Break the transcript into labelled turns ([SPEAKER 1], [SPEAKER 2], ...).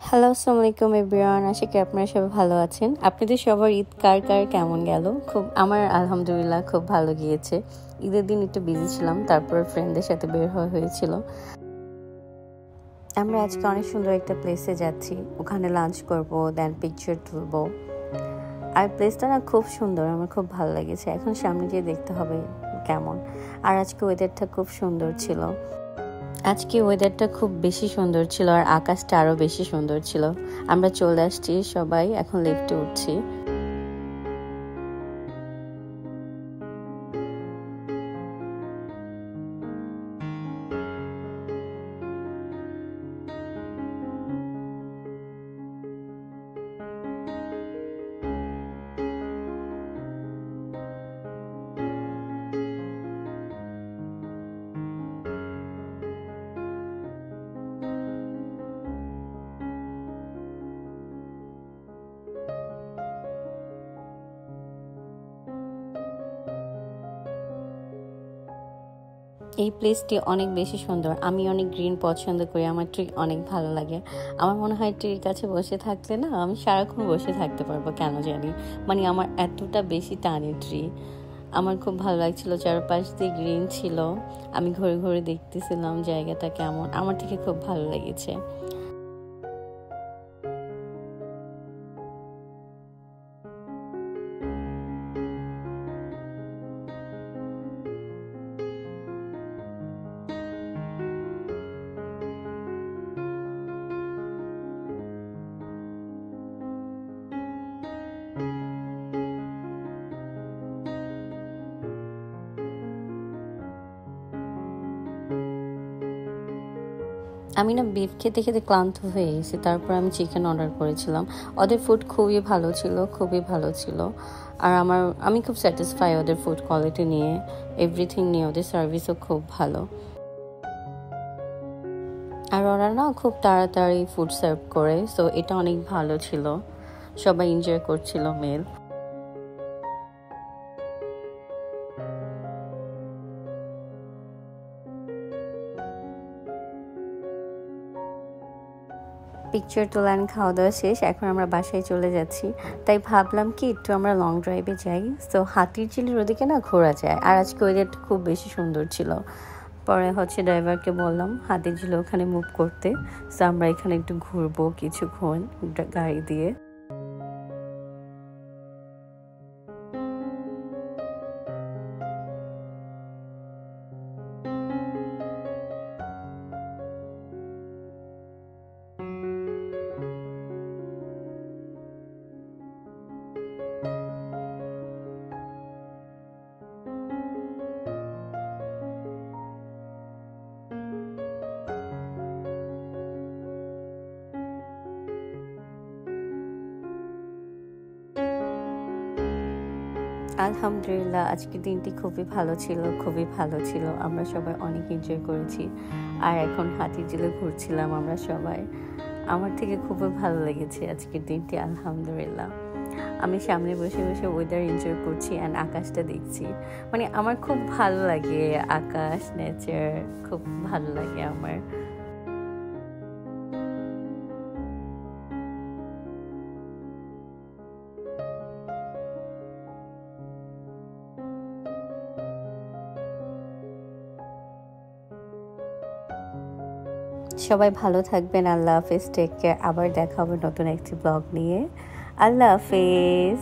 [SPEAKER 1] Hello, আসসালামু আলাইকুম everyone. আশা করি আপনারা সবাই ভালো আছেন। আপনাদের সবার ঈদ কার কেমন গেল? আমার আলহামদুলিল্লাহ খুব ভালো গিয়েছে। ঈদের দিন একটু বিজি ছিলাম, তারপর ফ্রেন্ডদের সাথে বের হওয়া হয়েছিল। আমরা আজকে অনেক সুন্দর একটা প্লেসে যাচ্ছি, ওখানে লাঞ্চ করব, দেন পিকচার তুলব। আর প্লেসটা না খুব সুন্দর, আমার খুব ভালো লেগেছে। এখন সামনে গিয়ে দেখতে হবে কেমন। আর আজকে ওয়েদারটা খুব সুন্দর ছিল। আজকে ওয়েদারটা খুব বেশি সুন্দর ছিল আর আকাশটা আরো বেশি সুন্দর ছিল। আমরা চলে আসছি সবাই, এখন লিফটে উঠছি। এই প্লেসটি অনেক বেশি সুন্দর। আমি অনেক গ্রিন পছন্দ করি, আমার ট্রি অনেক ভালো লাগে। আমার মনে হয় ট্রির কাছে বসে থাকলে না আমি সারাক্ষণ বসে থাকতে পারবো, কেন জানি। মানে আমার এতটা বেশি টানে ট্রি। আমার খুব ভালো লাগছিল, চারপাশ দিয়ে গ্রিন ছিল। আমি ঘুরে ঘুরে দেখতেছিলাম জায়গাটা কেমন, আমার থেকে খুব ভালো লেগেছে। আমি না বিফ খেতে খেতে ক্লান্ত হয়ে গেছি, তারপর আমি চিকেন অর্ডার করেছিলাম। ওদের ফুড খুবই ভালো ছিল, খুবই ভালো ছিল। আর আমি খুব স্যাটিসফাই ওদের ফুড কোয়ালিটি নিয়ে, এভরিথিং নিয়ে। ওদের সার্ভিসও খুব ভালো। আর ওরা না খুব তাড়াতাড়ি ফুড সার্ভ করে, সো এটা অনেক ভালো ছিল। সবাই এনজয় করছিল মেল। পিকচার তোলা আর খাওয়া দাওয়া শেষ, এখন আমরা বাসায় চলে যাচ্ছি। তাই ভাবলাম কি একটু আমরা লং ড্রাইভে যাই। সো হাতিরঝিলের ওদিকে না ঘোরা যায়, আর আজকে ওয়েদারটা খুব বেশি সুন্দর ছিল। পরে ড্রাইভারকে বললাম হাতিরঝিলে ওখানে মুভ করতে। সো আমরা এখানে একটু ঘুরবো কিছুক্ষণ গাড়ি দিয়ে। আলহামদুলিল্লাহ আজকের দিনটি খুবই ভালো ছিল, খুবই ভালো ছিল। আমরা সবাই অনেক এনজয় করেছি। আর এখন হাতিরঝিলে ঘুরছিলাম আমরা সবাই। আমার থেকে খুবই ভালো লেগেছে আজকের দিনটি, আলহামদুলিল্লাহ। আমি সামনে বসে বসে ওয়েদার এনজয় করছি অ্যান্ড আকাশটা দেখছি। মানে আমার খুব ভালো লাগে আকাশ, নেচার খুব ভালো লাগে আমার। সবাই ভালো থাকবেন। আল্লাহ হাফেজ, টেক কেয়ার। আবার দেখা হবে নতুন একটি ব্লগ নিয়ে। আল্লাহ হাফেজ।